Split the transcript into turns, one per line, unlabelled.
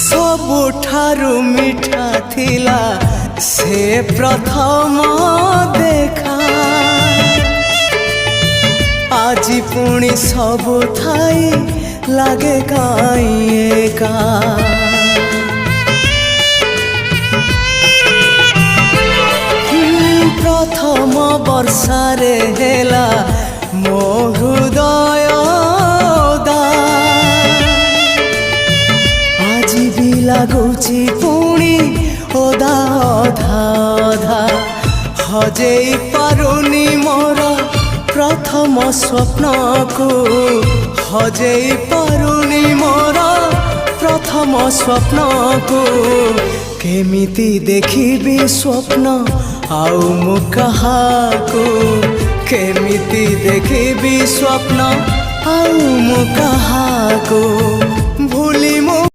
ସବୁଠାରୁ ମିଠା ଥିଲା ସେ ପ୍ରଥମ ଦେଖା। ଆଜି ପୁଣି ସବୁ ଥାଇ ଲାଗେ କାଇଁ ଏକା। ପ୍ରଥମ ବର୍ଷାରେ ହେଲା ମୋ ହୃଦୟ ଓଦା। ଆଜି ବି ଲାଗୁଛି ପୁଣି ଓଦା ଅଧା ଅଧା। ହଜେଇ ପାରୁନି ମୋର ପ୍ରଥମ ସ୍ୱପ୍ନକୁ। ହଜେଇ ପାରୁନି ମୋର ପ୍ରଥମ ସ୍ୱପ୍ନକୁ। କେମିତି ଦେଖିବି ସ୍ୱପ୍ନ ଆଉ ମୁଁ କାହାକୁ। କେମିତି ଦେଖିବି ସ୍ୱପ୍ନ ଆଉ ମୁଁ କାହାକୁ। ଭୁଲି